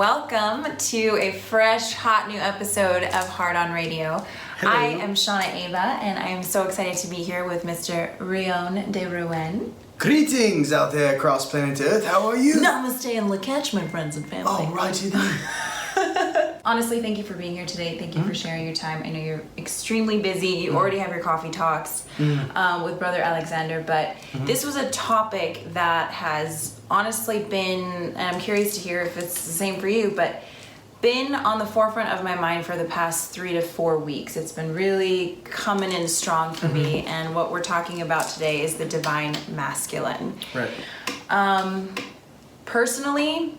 Welcome to a fresh, hot new episode of Hard On Radio. Hello. I am Shauna Ava, and I am so excited to be here with Mr. Rion De'Rouen. Greetings out there across planet Earth. How are you? Namaste and Lakach, my friends and family. All righty then. Honestly, thank you for being here today. Thank you for sharing your time. I know you're extremely busy. You already have your coffee talks with Brother Alexander, but this was a topic that has honestly been, and I'm curious to hear if it's the same for you, but been on the forefront of my mind for the past 3 to 4 weeks. It's been really coming in strong for me, and what we're talking about today is the divine masculine. Right. Personally,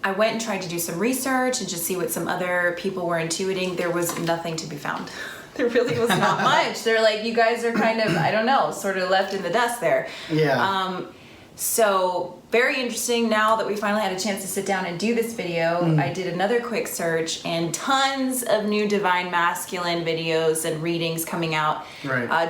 I went and tried to do some research and just see what some other people were intuiting. There was nothing to be found. There really was not much. They're like, you guys are kind of, I don't know, sort of left in the dust there. Yeah. So very interesting. Now that we finally had a chance to sit down and do this video, I did another quick search and tons of new divine masculine videos and readings coming out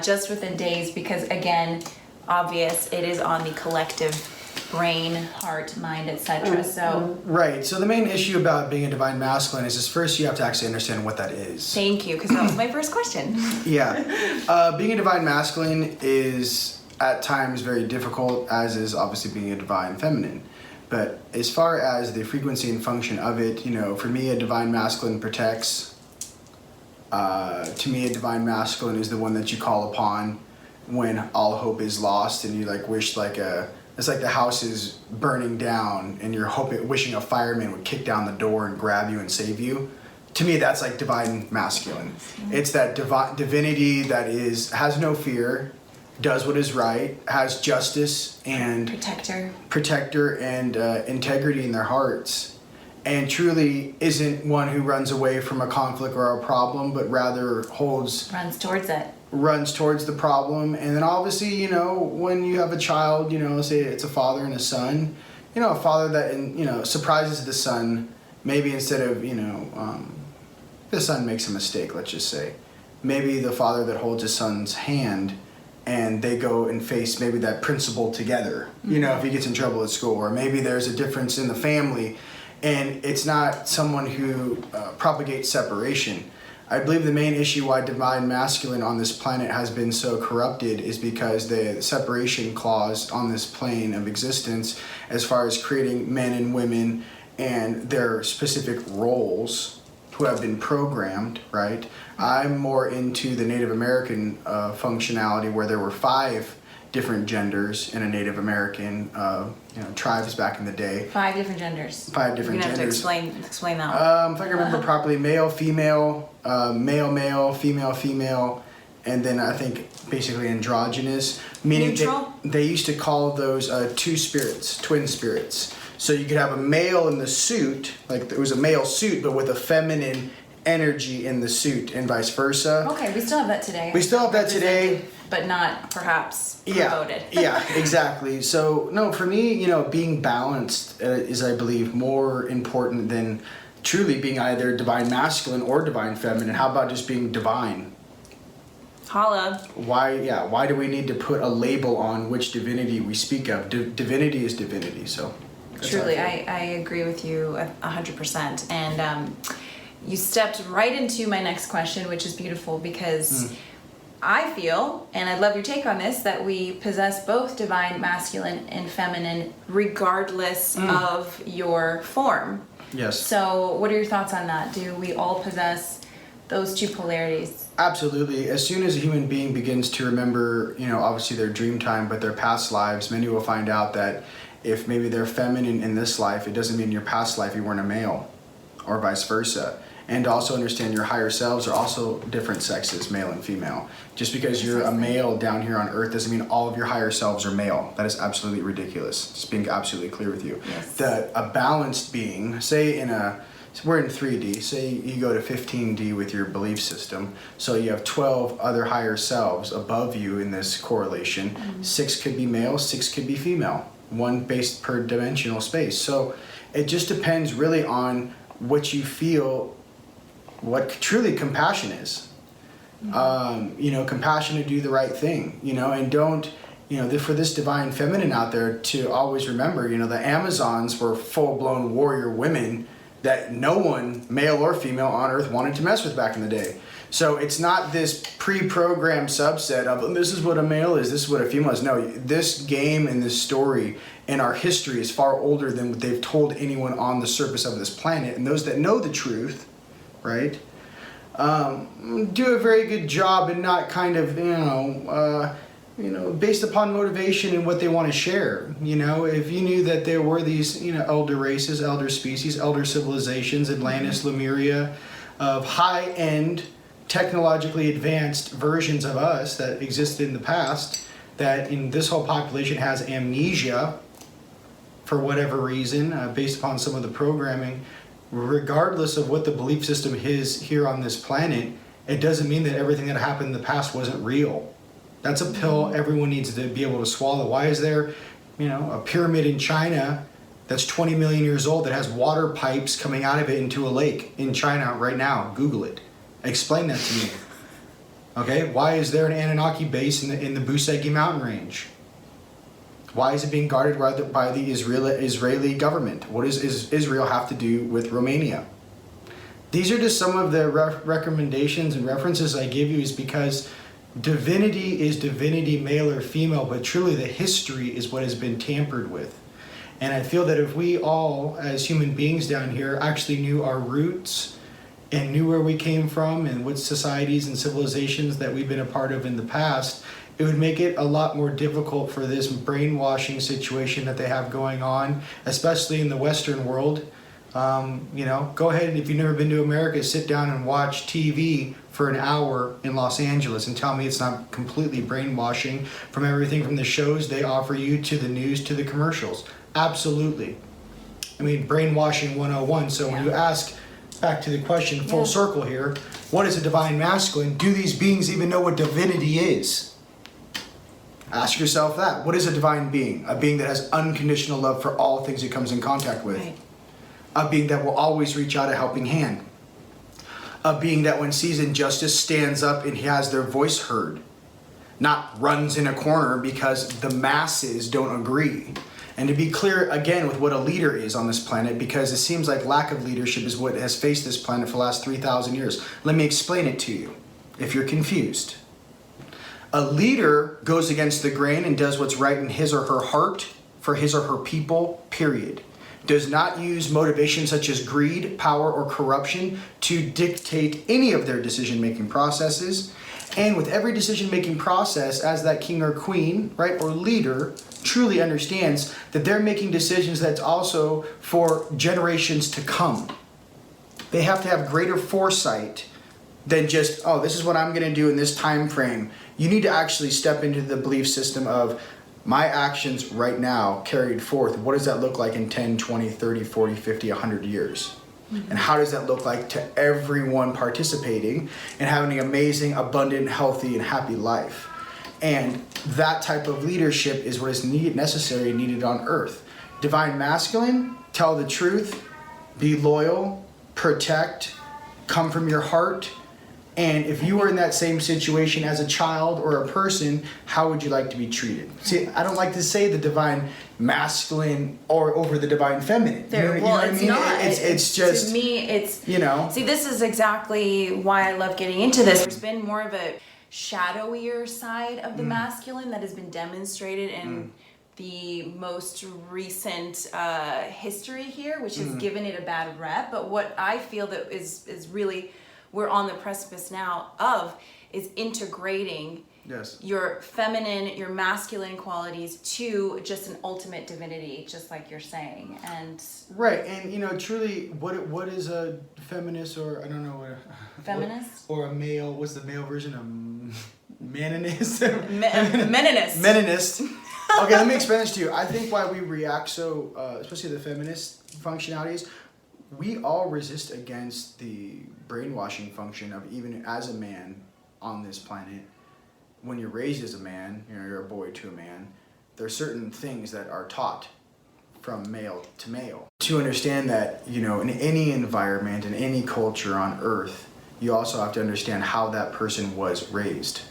just within days because, again, obvious, it is on the collective brain, heart, mind, etc. So Right. So the main issue about being a divine masculine is first you have to actually understand what that is. Thank you, because that was my first question. Yeah. Being a divine masculine is at times very difficult, as is obviously being a divine feminine. But as far as the frequency and function of it, you know, for me, a divine masculine protects. To me, a divine masculine is the one that you call upon when all hope is lost and you like wish it's like the house is burning down and you're wishing a fireman would kick down the door and grab you and save you. To me, that's like divine masculine. It's that divinity that has no fear, does what is right, has justice and protector and integrity in their hearts, and truly isn't one who runs away from a conflict or a problem, but rather runs towards the problem. And then obviously, you know, when you have a child, you know, say it's a father and a son, you know, a father that, you know, surprises the son, maybe instead of, you know, the son makes a mistake, let's just say. Maybe the father that holds his son's hand and they go and face maybe that principal together, you know, if he gets in trouble at school, or maybe there's a difference in the family and it's not someone who propagates separation. I believe the main issue why divine masculine on this planet has been so corrupted is because the separation clause on this plane of existence, as far as creating men and women and their specific roles who have been programmed, right? I'm more into the Native American functionality where there were 5 different genders in a Native American tribes back in the day. 5 different genders. 5 different genders. You're gonna have to explain that one. If I can remember properly, male, female, male, female, and then I think basically androgynous. Meaning they used to call those twin spirits. So you could have a male in the suit, like it was a male suit, but with a feminine energy in the suit, and vice versa. Okay, we still have that today. But not perhaps promoted. Yeah, exactly. So, no, for me, you know, being balanced is, I believe, more important than truly being either divine masculine or divine feminine. How about just being divine? Holla. Why do we need to put a label on which divinity we speak of? Divinity is divinity, so. Truly, I agree with you 100%. And you stepped right into my next question, which is beautiful because I feel, and I'd love your take on this, that we possess both divine masculine and feminine regardless of your form. Yes. So what are your thoughts on that? Do we all possess those 2 polarities? Absolutely. As soon as a human being begins to remember, you know, obviously their dream time, but their past lives, many will find out that if maybe they're feminine in this life, it doesn't mean in your past life you weren't a male, or vice versa. And also understand your higher selves are also different sexes, male and female. Just because you're a male down here on Earth doesn't mean all of your higher selves are male. That is absolutely ridiculous. Just being absolutely clear with you. Yes. A balanced being, say we're in 3D, say you go to 15D with your belief system, so you have 12 other higher selves above you in this correlation. 6 could be male, 6 could be female. 1 based per dimensional space. So it just depends really on what you feel, what truly compassion is. You know, compassion to do the right thing, you know, and don't for this divine feminine out there to always remember, the Amazons were full-blown warrior women that no one, male or female on Earth, wanted to mess with back in the day. So it's not this pre-programmed subset of, this is what a male is, this is what a female is. No, this game and this story and our history is far older than what they've told anyone on the surface of this planet. And those that know the truth, right, do a very good job in not kind of, based upon motivation and what they want to share. If you knew that there were these, elder races, elder species, elder civilizations, Atlantis, Lemuria, of high-end, technologically advanced versions of us that existed in the past, that in this whole population has amnesia for whatever reason, based upon some of the programming, regardless of what the belief system is here on this planet, it doesn't mean that everything that happened in the past wasn't real. That's a pill everyone needs to be able to swallow. Why is there, a pyramid in China that's 20 million years old that has water pipes coming out of it into a lake in China right now? Google it. Explain that to me. Okay, why is there an Anunnaki base in the Busegi mountain range? Why is it being guarded by the Israeli government? What does Israel have to do with Romania? These are just some of the recommendations and references I give you, is because divinity is divinity, male or female, but truly the history is what has been tampered with. And I feel that if we all, as human beings down here, actually knew our roots and knew where we came from and what societies and civilizations that we've been a part of in the past, it would make it a lot more difficult for this brainwashing situation that they have going on, especially in the Western world. Go ahead, and if you've never been to America, sit down and watch TV for an hour in Los Angeles and tell me it's not completely brainwashing, from everything from the shows they offer you to the news to the commercials. Absolutely. Brainwashing 101. So when you ask, back to the question, full circle here, what is a divine masculine? Do these beings even know what divinity is? Ask yourself that. What is a divine being? A being that has unconditional love for all things it comes in contact with. Right. A being that will always reach out a helping hand. A being that when sees injustice stands up and has their voice heard. Not runs in a corner because the masses don't agree. And to be clear again with what a leader is on this planet, because it seems like lack of leadership is what has faced this planet for the last 3,000 years. Let me explain it to you if you're confused. A leader goes against the grain and does what's right in his or her heart for his or her people, period. Does not use motivation such as greed, power, or corruption to dictate any of their decision-making processes. And with every decision-making process, as that king or queen, right, or leader, truly understands that they're making decisions that's also for generations to come. They have to have greater foresight than just, this is what I'm going to do in this time frame. You need to actually step into the belief system of my actions right now carried forth. What does that look like in 10, 20, 30, 40, 50, 100 years? Mm-hmm. And how does that look like to everyone participating and having an amazing, abundant, healthy, and happy life? And that type of leadership is what is necessary and needed on Earth. Divine masculine, tell the truth, be loyal, protect, come from your heart. And if you were in that same situation as a child or a person, how would you like to be treated? See, I don't like to say the divine masculine or over the divine feminine. It's not. It's just, to me, it's, See, this is exactly why I love getting into this. There's been more of a shadowier side of the masculine that has been demonstrated in the most recent history here, which has given it a bad rep. But what I feel that is really, we're on the precipice now of, is integrating your feminine, your masculine qualities to just an ultimate divinity, just like you're saying. And right, and truly, what is a feminist, or I don't know what feminist or a male? What's the male version of meninist? Meninist. Okay, let me explain this to you. I think why we react so, especially the feminist functionalities, we all resist against the brainwashing function of, even as a man on this planet, when you're raised as a man, you're a boy to a man, there are certain things that are taught from male to male. To understand that, in any environment, in any culture on Earth, you also have to understand how that person was raised.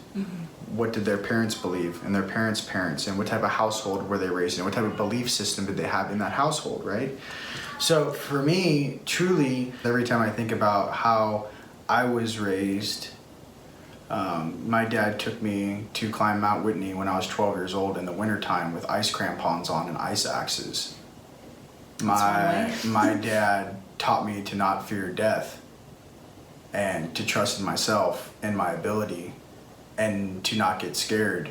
What did their parents believe, and their parents' parents, and what type of household were they raised in? What type of belief system did they have in that household, right? So for me, truly, every time I think about how I was raised, my dad took me to climb Mount Whitney when I was 12 years old in the wintertime with ice crampons on and ice axes. My dad taught me to not fear death and to trust in myself and my ability and to not get scared.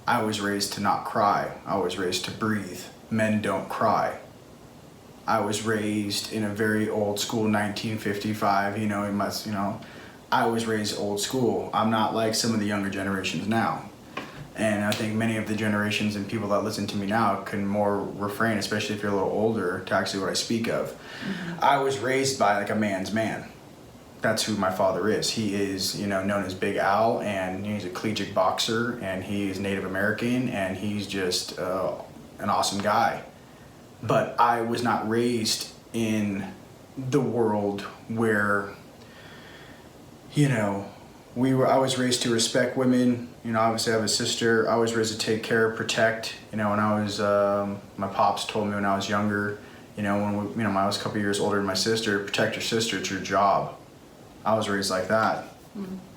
I was raised to not cry. I was raised to breathe. Men don't cry. I was raised in a very old school 1955, I was raised old school. I'm not like some of the younger generations now. And I think many of the generations and people that listen to me now can more refrain, especially if you're a little older, to actually what I speak of. I was raised by like a man's man. That's who my father is. He is, known as Big Al, and he's a collegiate boxer, and he's Native American, and he's just an awesome guy. But I was not raised in the world where, I was raised to respect women. Obviously I have a sister. I was raised to take care, protect. When I was, my pops told me when I was younger, when I was a couple years older than my sister, protect your sister, it's your job. I was raised like that.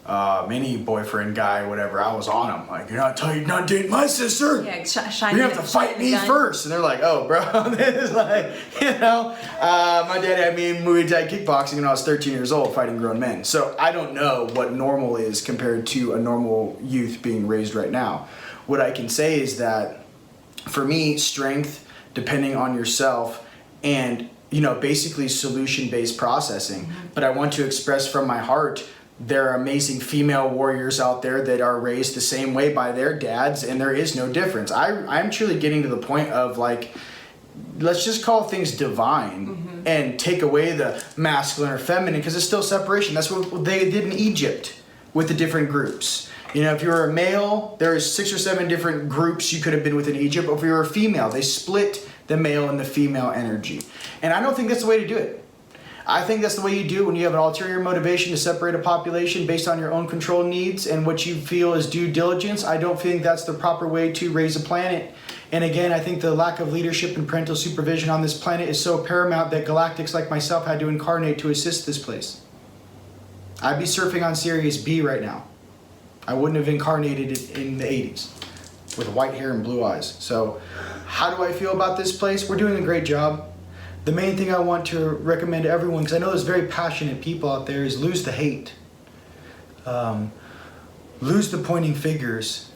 Any boyfriend guy, whatever, I was on him. Like, you're not dating my sister. Yeah, you have to fight me first. And they're like, oh, bro, this is like, my dad had me in Muay Thai kickboxing when I was 13 years old, fighting grown men. So I don't know what normal is compared to a normal youth being raised right now. What I can say is that for me, strength, depending on yourself, and basically solution-based processing. But I want to express from my heart, there are amazing female warriors out there that are raised the same way by their dads, and there is no difference. I'm truly getting to the point of like, let's just call things divine and take away the masculine or feminine, because it's still separation. That's what they did in Egypt with the different groups. If you were a male, there's 6 or 7 different groups you could have been with in Egypt. Or if you were a female, they split the male and the female energy. And I don't think that's the way to do it. I think that's the way you do it when you have an ulterior motivation to separate a population based on your own control needs and what you feel is due diligence. I don't think that's the proper way to raise a planet. And again, I think the lack of leadership and parental supervision on this planet is so paramount that galactics like myself had to incarnate to assist this place. I'd be surfing on Sirius B right now. I wouldn't have incarnated in the 80s with white hair and blue eyes. So how do I feel about this place? We're doing a great job. The main thing I want to recommend to everyone, because I know there's very passionate people out there, is lose the hate. Lose the pointing fingers.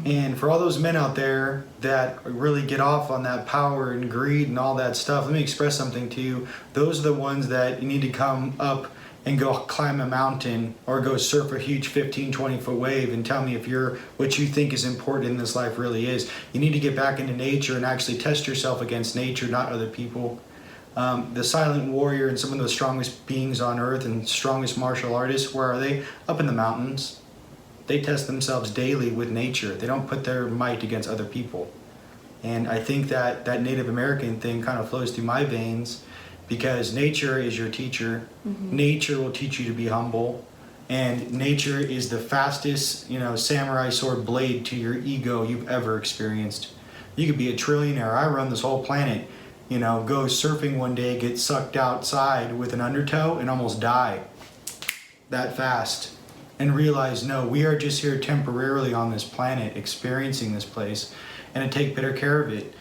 And for all those men out there that really get off on that power and greed and all that stuff, let me express something to you. Those are the ones that you need to come up and go climb a mountain or go surf a huge 15, 20-foot wave and tell me if what you think is important in this life really is. You need to get back into nature and actually test yourself against nature, not other people. The silent warrior and some of the strongest beings on earth and strongest martial artists, where are they? Up in the mountains. They test themselves daily with nature. They don't put their might against other people. And I think that Native American thing kind of flows through my veins, because nature is your teacher. Nature will teach you to be humble, and nature is the fastest, samurai sword blade to your ego you've ever experienced. You could be a trillionaire. I run this whole planet, go surfing one day, get sucked outside with an undertow and almost die that fast, and realize, no, we are just here temporarily on this planet experiencing this place, and to take better care of it.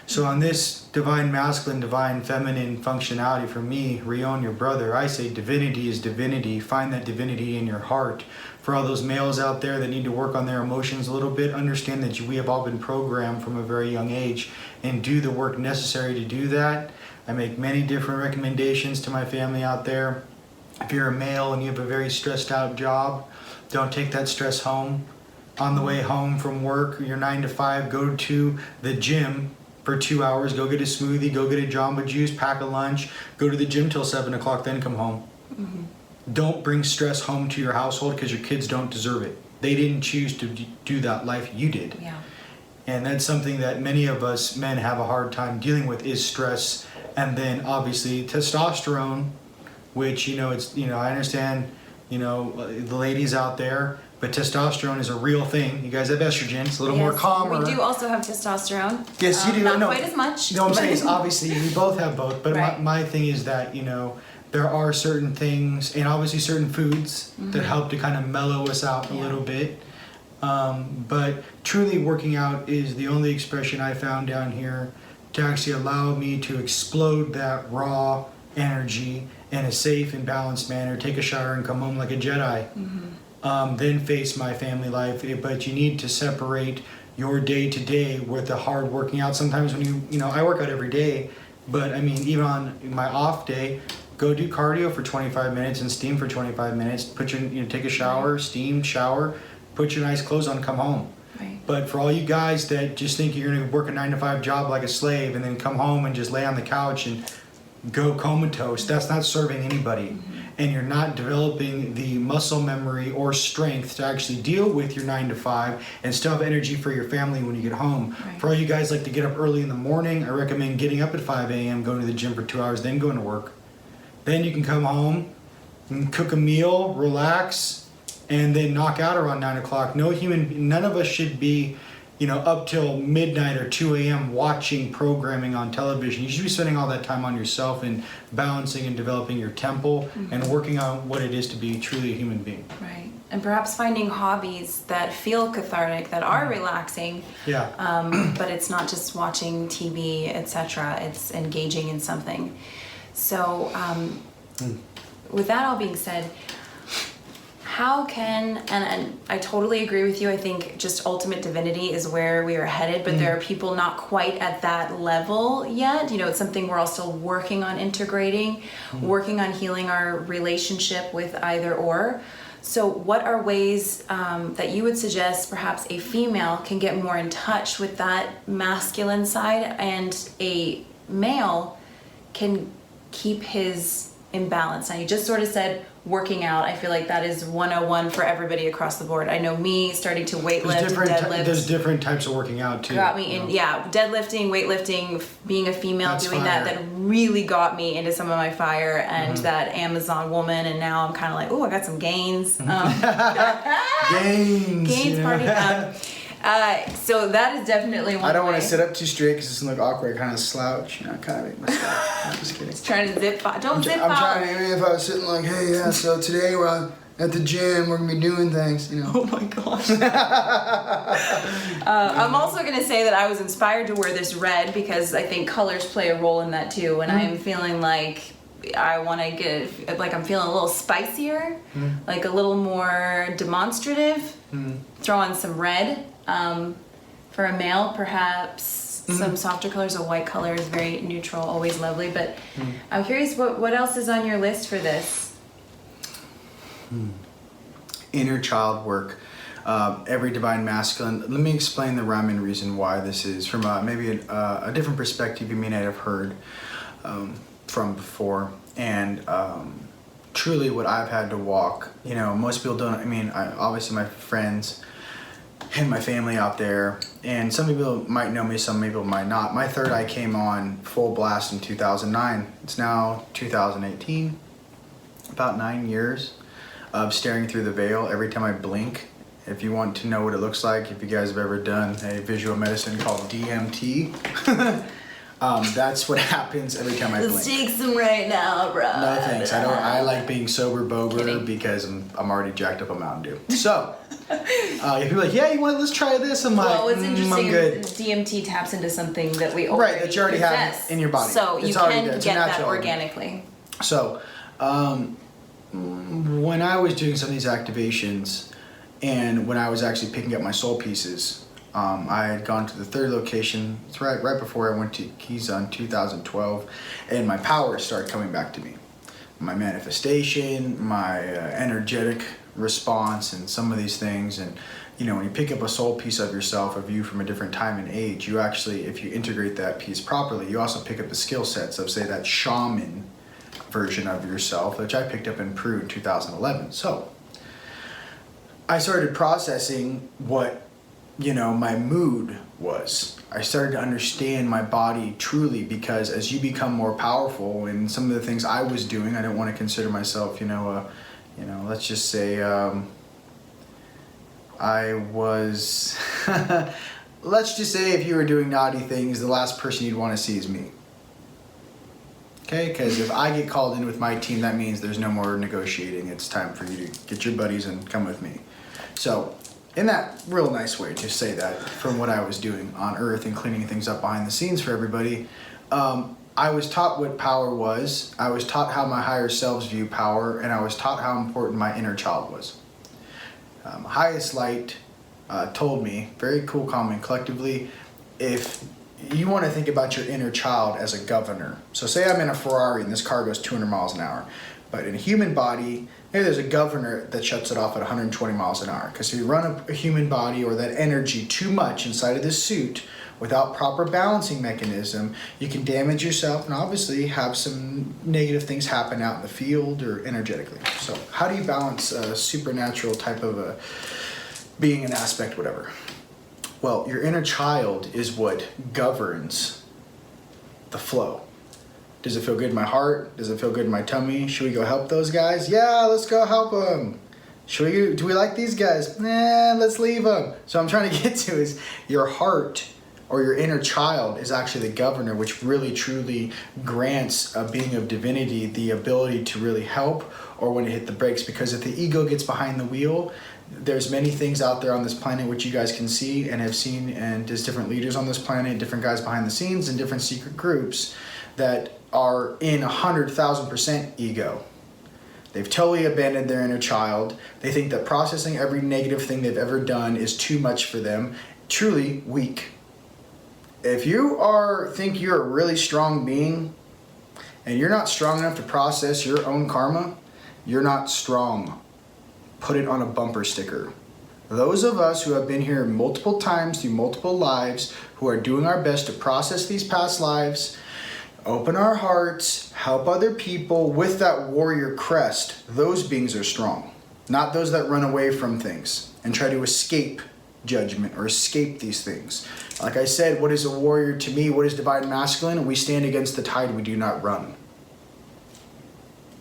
So on this divine masculine, divine feminine functionality, for me, Rion, your brother, I say divinity is divinity. Find that divinity in your heart. For all those males out there that need to work on their emotions a little bit, understand that we have all been programmed from a very young age, and do the work necessary to do that. I make many different recommendations to my family out there. If you're a male and you have a very stressed out job, don't take that stress home. On the way home from work, your 9 to 5, go to the gym for 2 hours, go get a smoothie, go get a Jamba Juice, pack a lunch, go to the gym till 7 o'clock, then come home. Don't bring stress home to your household, because your kids don't deserve it. They didn't choose to do that life, you did. Yeah. And that's something that many of us men have a hard time dealing with, is stress. And then obviously testosterone, which, I understand you know, the ladies out there. But testosterone is a real thing. You guys have estrogen. It's a little more calmer. We do also have testosterone. Yes, you do. Not quite as much. No, I'm saying is obviously we both have both. But Right. my thing is that, you know, there are certain things and obviously certain foods that help to kind of mellow us out a little bit. But truly working out is the only expression I found down here to actually allow me to explode that raw energy in a safe and balanced manner, take a shower and come home like a Jedi. Then face my family life. But you need to separate your day to day with the hard working out. Sometimes when you know, I work out every day, but I mean, even on my off day, go do cardio for 25 minutes and steam for 25 minutes. Put your, you know, take a shower, steam, shower, put your nice clothes on, come home. Right. But for all you guys that just think you're gonna work a 9-to-5 job like a slave and then come home and just lay on the couch and go comatose, that's not serving anybody. And you're not developing the muscle memory or strength to actually deal with your 9-to-5 and still have energy for your family when you get home. Right. For all you guys like to get up early in the morning, I recommend getting up at 5 a.m., going to the gym for 2 hours, then going to work. Then you can come home and cook a meal, relax, and then knock out around 9 o'clock. None of us should be, you know, up till midnight or 2 a.m. watching programming on television. You should be spending all that time on yourself and balancing and developing your temple and working on what it is to be truly a human being. Right. And perhaps finding hobbies that feel cathartic, that are relaxing. Yeah. But it's not just watching TV, etc. It's engaging in something. So, with that all being said, how can, and I totally agree with you, I think just ultimate divinity is where we are headed, but there are people not quite at that level yet. You know, it's something we're all still working on integrating, working on healing our relationship with either or. So what are ways that you would suggest perhaps a female can get more in touch with that masculine side, and a male can keep his imbalance? Now, you just sort of said working out. I feel like that is 101 for everybody across the board. I know me starting to weightlift, deadlift. There's different types of working out too. Got me in, deadlifting, weightlifting, being a female, That's doing fire. that really got me into some of my fire, and that Amazon woman, and now I'm kind of like, oh, I got some gains. Gains yeah. party. So that is definitely one I don't way. want to sit up too straight because it's gonna look awkward. Kind of slouch, you know, kind of make myself. I'm just kidding. Trying to zip out. Don't zip I'm out. trying to. If I was sitting like, hey, yeah, so today we're at the gym, we're gonna be doing things, you know. Oh my gosh. I'm also going to say that I was inspired to wear this red because I think colors play a role in that too. And I am feeling like I want to get, like I'm feeling a little spicier, like a little more demonstrative. Throw on some red. For a male, perhaps some softer colors. A white color is very neutral, always lovely. But I'm curious, what else is on your list for this? Inner child work. Every divine masculine. Let me explain the rhyme and reason why this is from maybe a different perspective you may not have heard from before. And truly what I've had to walk, you know, most people don't, I mean, obviously my friends and my family out there, and some people might know me, some people might not. My third eye came on full blast in 2009. It's now 2018, about 9 years of staring through the veil every time I blink. If you want to know what it looks like, if you guys have ever done a visual medicine called DMT, that's what happens every time I blink. Let's take some right now, bro. No thanks. I like being sober bober Kidding. because I'm already jacked up on Mountain Dew. So if you're like, yeah, let's try this. I'm like, Well, what's interesting I'm good. is DMT taps into something that we already Right, that you already have possess. in your body. So It's you already can there. It's a get that natural element. organically. So when I was doing some of these activations, and when I was actually picking up my soul pieces, I had gone to the third location. It's right before I went to Giza in 2012, and my powers started coming back to me. My manifestation, my energetic response, and some of these things. And you know, when you pick up a soul piece of yourself, of you from a different time and age, you actually, if you integrate that piece properly, you also pick up the skill sets of, say, that shaman version of yourself, which I picked up in Peru in 2011. So I started processing what, you know, my mood was. I started to understand my body truly, because as you become more powerful, and some of the things I was doing, I don't want to consider myself, You know, let's just say I was, let's just say if you were doing naughty things, the last person you'd want to see is me. Okay, because if I get called in with my team, that means there's no more negotiating. It's time for you to get your buddies and come with me. So, in that real nice way, just say that from what I was doing on Earth and cleaning things up behind the scenes for everybody, I was taught what power was, I was taught how my higher selves view power, and I was taught how important my inner child was. Highest Light told me, very cool, calm, and collectively, if you want to think about your inner child as a governor. So say I'm in a Ferrari and this car goes 200 miles an hour, but in a human body, maybe there's a governor that shuts it off at 120 miles an hour. Because if you run a human body or that energy too much inside of this suit without proper balancing mechanism, you can damage yourself and obviously have some negative things happen out in the field or energetically. So how do you balance a supernatural type of a being, an aspect, whatever? Well, your inner child is what governs the flow. Does it feel good in my heart? Does it feel good in my tummy? Should we go help those guys? Yeah, let's go help them. Do we like these guys? Nah, let's leave them. So I'm trying to get to is your heart or your inner child is actually the governor, which really truly grants a being of divinity the ability to really help or when to hit the brakes. Because if the ego gets behind the wheel, there's many things out there on this planet which you guys can see and have seen, and there's different leaders on this planet, different guys behind the scenes, and different secret groups that are in 100,000% ego. They've totally abandoned their inner child. They think that processing every negative thing they've ever done is too much for them. Truly weak. If you think you're a really strong being and you're not strong enough to process your own karma, you're not strong. Put it on a bumper sticker. Those of us who have been here multiple times through multiple lives, who are doing our best to process these past lives, open our hearts, help other people with that warrior crest, those beings are strong. Not those that run away from things and try to escape judgment or escape these things. Like I said, what is a warrior to me? What is divine masculine? We stand against the tide, we do not run.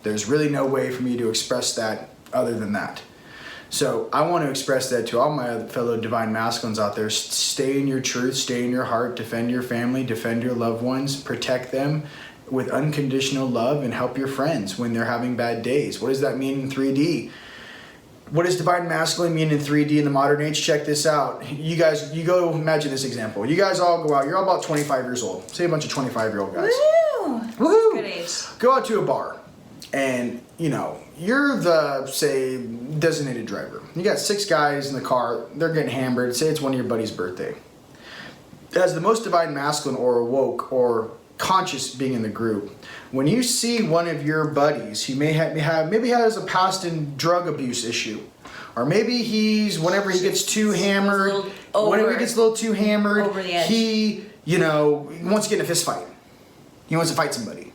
There's really no way for me to express that other than that. So I want to express that to all my fellow divine masculines out there. Stay in your truth, stay in your heart, defend your family, defend your loved ones, protect them with unconditional love, and help your friends when they're having bad days. What does that mean in 3D? What does divine masculine mean in 3D in the modern age? Check this out. You guys, you go imagine this example. You guys all go out, you're all about 25 years old. Say a bunch of 25-year-old guys. Woo! Woohoo! Good age. Go out to a bar. And, you know, you're the, say, designated driver. You got 6 guys in the car. They're getting hammered. Say it's one of your buddy's birthday. As the most divine masculine or awoke or conscious being in the group, when you see one of your buddies, he maybe has a past in drug abuse issue. Or maybe whenever he gets too hammered, whenever he gets a little too hammered, over the edge. he wants to get in a fist fight. He wants to fight somebody.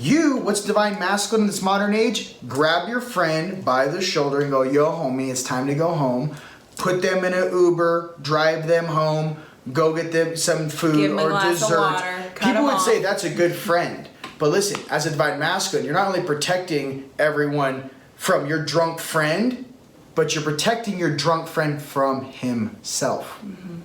What's divine masculine in this modern age? Grab your friend by the shoulder and go, yo, homie, it's time to go home. Put them in an Uber, drive them home, go get them some food or dessert. People would say that's a good friend. But listen, as a divine masculine, you're not only protecting everyone from your drunk friend, but you're protecting your drunk friend from himself. Mm-hmm.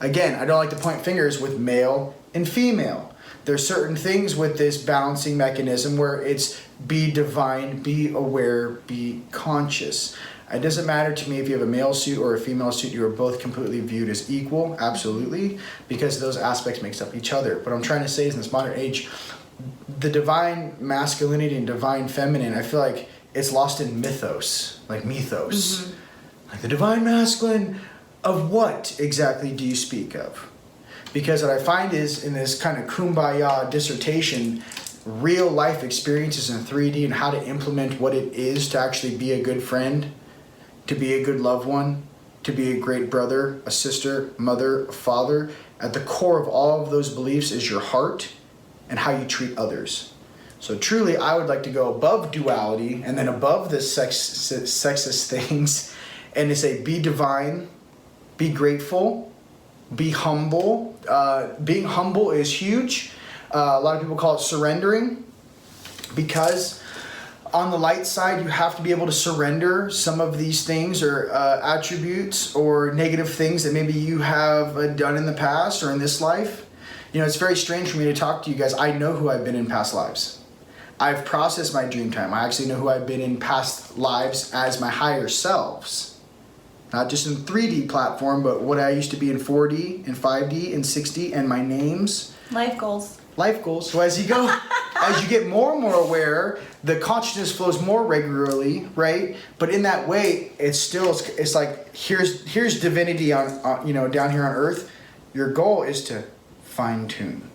Again, I don't like to point fingers with male and female. There's certain things with this balancing mechanism where it's be divine, be aware, be conscious. It doesn't matter to me if you have a male suit or a female suit, you are both completely viewed as equal, absolutely, because those aspects makes up each other. What I'm trying to say is in this modern age, the divine masculinity and divine feminine, I feel like it's lost in mythos, like mythos. Mm-hmm. Like the divine masculine, of what exactly do you speak of? Because what I find is in this kind of kumbaya dissertation, real life experiences in 3D and how to implement what it is to actually be a good friend, to be a good loved one, to be a great brother, a sister, mother, a father. At the core of all of those beliefs is your heart and how you treat others. So truly, I would like to go above duality and then above the sexist things and to say be divine, be grateful, be humble. Being humble is huge. A lot of people call it surrendering because On the light side, you have to be able to surrender some of these things or attributes or negative things that maybe you have done in the past or in this life. You know, it's very strange for me to talk to you guys. I know who I've been in past lives. I've processed my dream time. I actually know who I've been in past lives as my higher selves. Not just in 3D platform, but what I used to be in 4D, in 5D, in 6D, and my names. Life goals. Life goals. So as you go, as you get more and more aware, the consciousness flows more regularly, right? But in that way, it's like here's divinity on you know, down here on Earth. Your goal is to fine tune,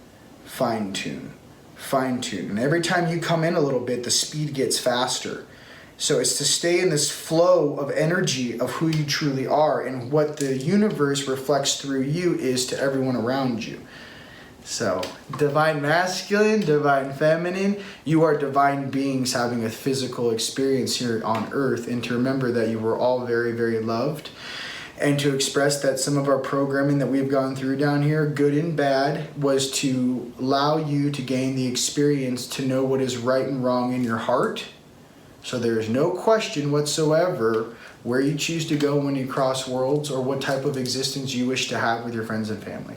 and every time you come in a little bit, the speed gets faster. So it's to stay in this flow of energy of who you truly are, and what the universe reflects through you is to everyone around you. So, divine masculine, divine feminine, you are divine beings having a physical experience here on Earth, and to remember that you were all very, very loved, and to express that some of our programming that we've gone through down here, good and bad, was to allow you to gain the experience to know what is right and wrong in your heart. So there is no question whatsoever where you choose to go when you cross worlds, or what type of existence you wish to have with your friends and family.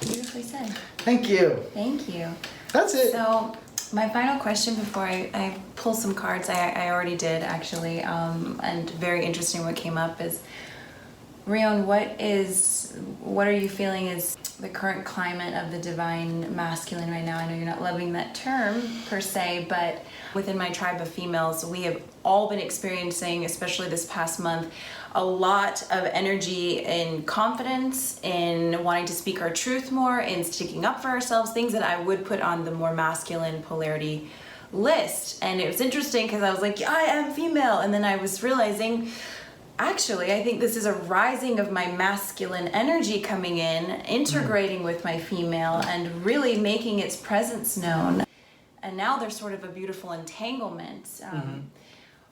Beautifully said. Thank you. Thank you. That's it. So, my final question before I pull some cards, I already did actually, and very interesting what came up is, Rion, what are you feeling is the current climate of the divine masculine right now? I know you're not loving that term per se, but within my tribe of females, we have all been experiencing, especially this past month, a lot of energy in confidence, in wanting to speak our truth more, in sticking up for ourselves, things that I would put on the more masculine polarity list. And it was interesting because I was like, I am female. And then I was realizing, actually, I think this is a rising of my masculine energy coming in, integrating with my female, and really making its presence known. And now there's sort of a beautiful entanglement.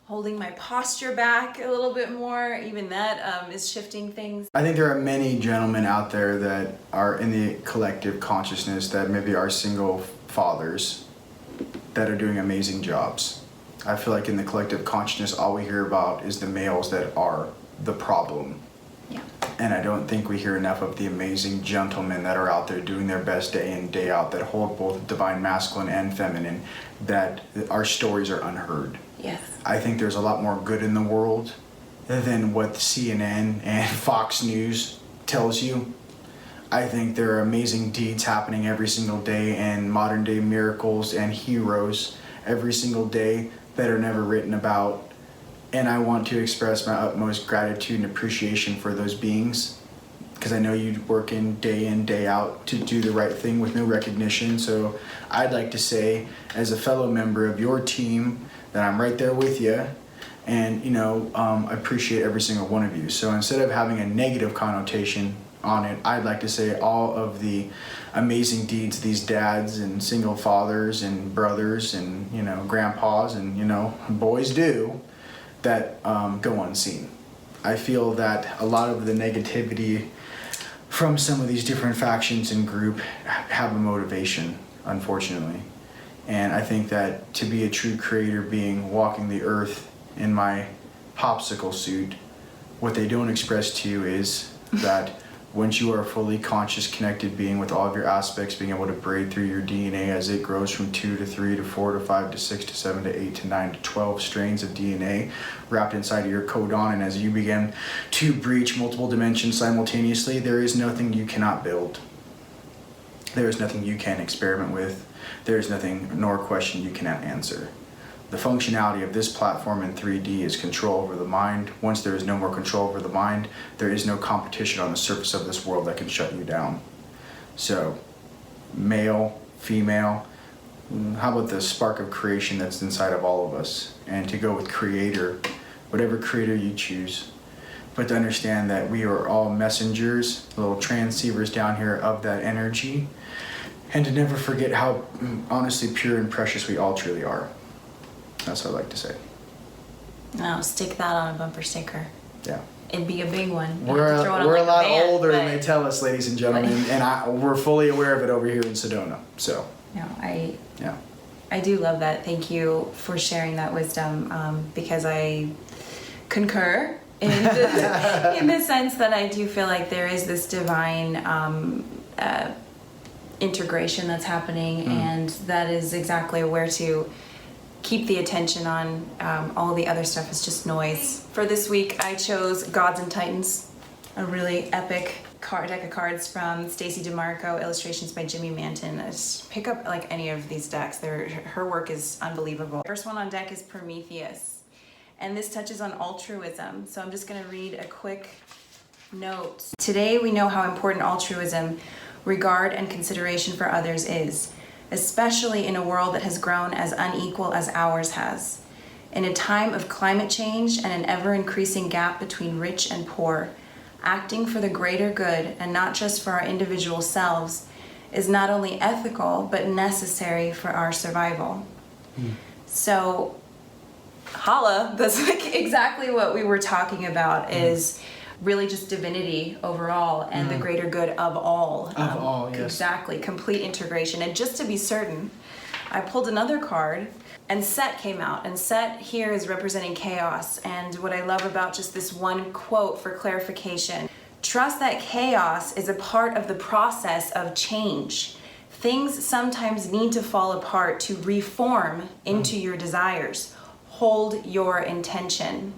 Holding my posture back a little bit more, even that is shifting things. I think there are many gentlemen out there that are in the collective consciousness that maybe are single fathers that are doing amazing jobs. I feel like in the collective consciousness, all we hear about is the males that are the problem. Yeah. And I don't think we hear enough of the amazing gentlemen that are out there doing their best day in, day out, that hold both divine masculine and feminine, that our stories are unheard. Yes. I think there's a lot more good in the world than what CNN and Fox News tells you. I think there are amazing deeds happening every single day, and modern day miracles and heroes every single day that are never written about. And I want to express my utmost gratitude and appreciation for those beings, because I know you work in, day out to do the right thing with no recognition. So I'd like to say, as a fellow member of your team, that I'm right there with you, and I appreciate every single one of you. So instead of having a negative connotation on it, I'd like to say all of the amazing deeds these dads and single fathers and brothers and grandpas and boys do that go unseen. I feel that a lot of the negativity from some of these different factions and group have a motivation, unfortunately. And I think that to be a true creator being walking the earth in my popsicle suit, what they don't express to you is that once you are a fully conscious, connected being with all of your aspects, being able to braid through your DNA as it grows from 2 to 3 to 4 to 5 to 6 to 7 to 8 to 9 to 12 strains of DNA wrapped inside of your codon, and as you begin to breach multiple dimensions simultaneously, there is nothing you cannot build. There is nothing you can experiment with. There is nothing nor question you cannot answer. The functionality of this platform in 3D is control over the mind. Once there is no more control over the mind, there is no competition on the surface of this world that can shut you down. So, male, female, how about the spark of creation that's inside of all of us? And to go with creator, whatever creator you choose. But to understand that we are all messengers, little transceivers down here of that energy. And to never forget how honestly pure and precious we all truly are. That's what I like to say. No, stick that on a bumper sticker. Yeah. It'd be a big one. We're a lot older than they tell us, ladies and gentlemen, and we're fully aware of it over here in Sedona. So. No, Yeah. I do love that. Thank you for sharing that wisdom, because I concur in the sense that I do feel like there is this divine integration that's happening, and that is exactly where to keep the attention on. All the other stuff is just noise. For this week, I chose Gods and Titans, a really epic deck of cards from Stacey DeMarco, illustrations by Jimmy Manton. Just pick up like any of these decks. Her work is unbelievable. First one on deck is Prometheus, and this touches on altruism. So I'm just going to read a quick note. Today we know how important altruism, regard, and consideration for others is, especially in a world that has grown as unequal as ours has. In a time of climate change and an ever-increasing gap between rich and poor, acting for the greater good and not just for our individual selves is not only ethical but necessary for our survival. So, Hala, that's like exactly what we were talking about, is really just divinity overall and the greater good of all. Of all, yes. Exactly, complete integration. And just to be certain, I pulled another card, and Set came out, and Set here is representing chaos. And what I love about just this one quote for clarification: trust that chaos is a part of the process of change. Things sometimes need to fall apart to reform into your desires. Hold your intention.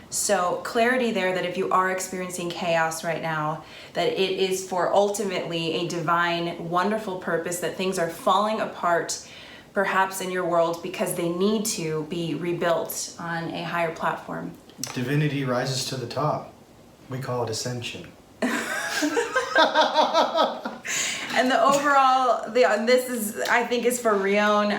So clarity there, that if you are experiencing chaos right now, that it is for ultimately a divine, wonderful purpose, that things are falling apart perhaps in your world because they need to be rebuilt on a higher platform. Divinity rises to the top. We call it ascension. And the overall, this is, I think, is for Rion.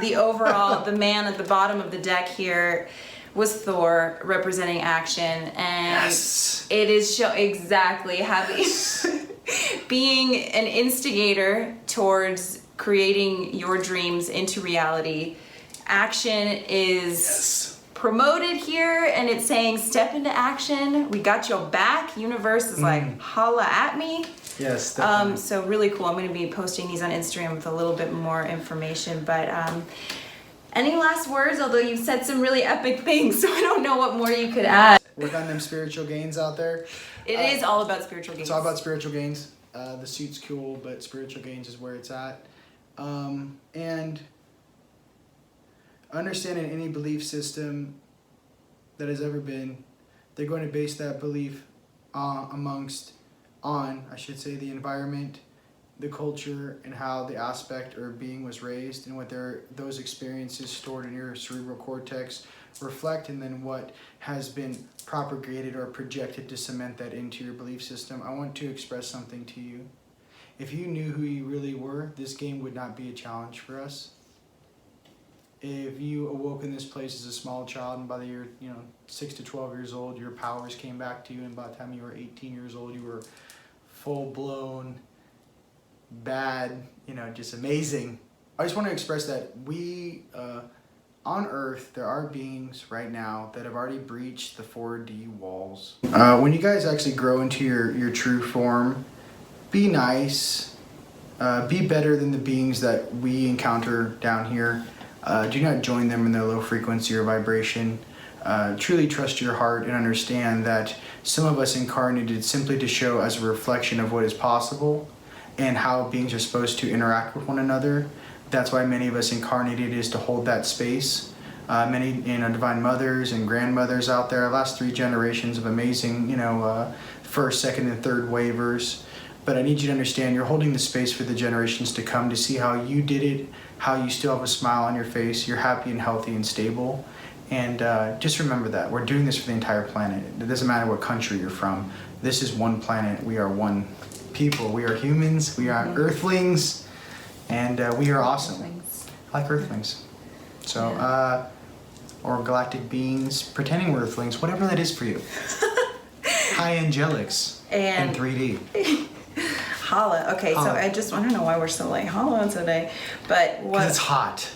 The overall, the man at the bottom of the deck here was Thor, representing action, and yes. It is exactly having being an instigator towards creating your dreams into reality. Action is promoted here, and it's saying step into action. We got your back. Universe is like, holla at me. Yes, definitely. So really cool. I'm going to be posting these on Instagram with a little bit more information, but any last words? Although you've said some really epic things, so I don't know what more you could add. Work on them spiritual gains out there. It is all about spiritual gains. It's all about spiritual gains. The suit's cool, but spiritual gains is where it's at. And understanding any belief system that has ever been, they're going to base that belief on the environment, the culture, and how the aspect or being was raised, and what those experiences stored in your cerebral cortex reflect, and then what has been propagated or projected to cement that into your belief system. I want to express something to you. If you knew who you really were, this game would not be a challenge for us. If you awoke in this place as a small child, and by the year 6 to 12 years old, your powers came back to you, and by the time you were 18 years old, you were full-blown bad, just amazing. I just want to express that we, on Earth, there are beings right now that have already breached the 4D walls. When you guys actually grow into your true form, be nice, be better than the beings that we encounter down here. Do not join them in their low frequency or vibration. Truly trust your heart and understand that some of us incarnated simply to show as a reflection of what is possible and how beings are supposed to interact with one another. That's why many of us incarnated, is to hold that space. Many divine mothers and grandmothers out there, last 3 generations of amazing, first, second, and third waivers. But I need you to understand, you're holding the space for the generations to come to see how you did it, how you still have a smile on your face, you're happy and healthy and stable. And just remember that. We're doing this for the entire planet. It doesn't matter what country you're from. This is one planet. We are one people. We are humans. We are earthlings. And we are awesome. Earthlings. I like earthlings. So, or galactic beings, pretending we're earthlings, whatever that is for you. High angelics in 3D. Holla. Okay, Holla. So I don't know why we're so like holla today, but what? Because it's hot.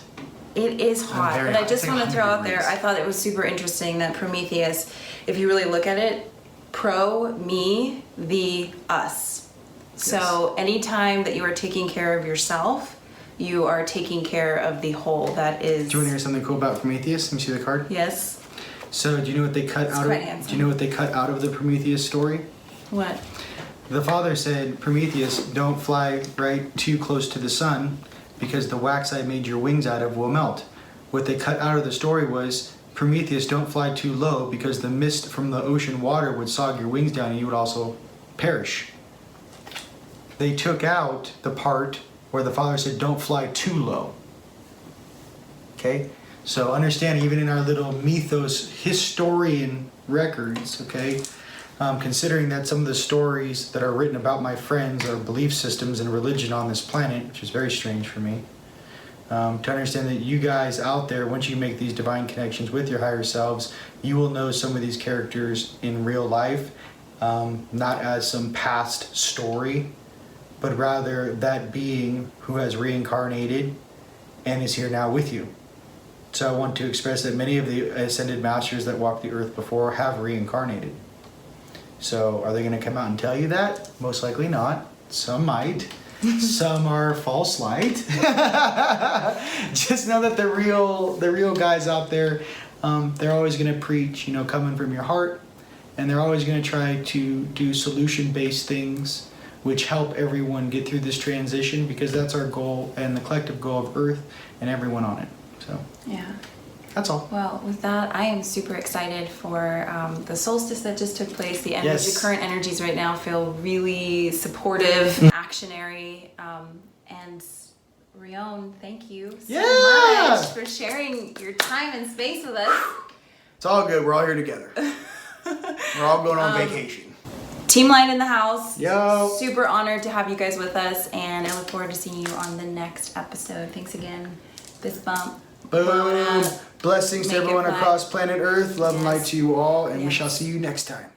It is hot, very but I hot. just It's like want to throw out there, 100 I thought it was super interesting that Prometheus, if you really look at it, pro, me, the us. So anytime that you are taking care of yourself, you are taking care of the whole that is. Do you want to hear something cool about Prometheus? Let me see the card. Yes. So, do you know what they cut out of? Handsome. Do you know what they cut out of the Prometheus story? What? The father said, Prometheus, don't fly right too close to the sun because the wax I made your wings out of will melt. What they cut out of the story was, Prometheus, don't fly too low because the mist from the ocean water would sog your wings down and you would also perish. They took out the part where the father said, don't fly too low. Okay? So understand, even in our little mythos historian records, okay, considering that some of the stories that are written about my friends are belief systems and religion on this planet, which is very strange for me, to understand that you guys out there, once you make these divine connections with your higher selves, you will know some of these characters in real life, not as some past story, but rather that being who has reincarnated and is here now with you. So I want to express that many of the ascended masters that walked the earth before have reincarnated. So are they going to come out and tell you that? Most likely not. Some might. Some are false light. Just know that the real guys out there, they're always going to preach, coming from your heart, and they're always going to try to do solution-based things which help everyone get through this transition, because that's our goal and the collective goal of Earth and everyone on it. So yeah. That's all. Well, with that, I am super excited for the solstice that just took place. The energy, Yes. current energies right now feel really supportive, actionary, and Rion, thank you so much for sharing your time and space with us. It's all good. We're all here together. We're all going on vacation. Team Light in the house. Yo. Super honored to have you guys with us, and I look forward to seeing you on the next episode. Thanks again. Fist bump. Boom. Blessings to Make it everyone fly. across planet Earth. Love and Yes. light to you all, and we Yes. shall see you next time.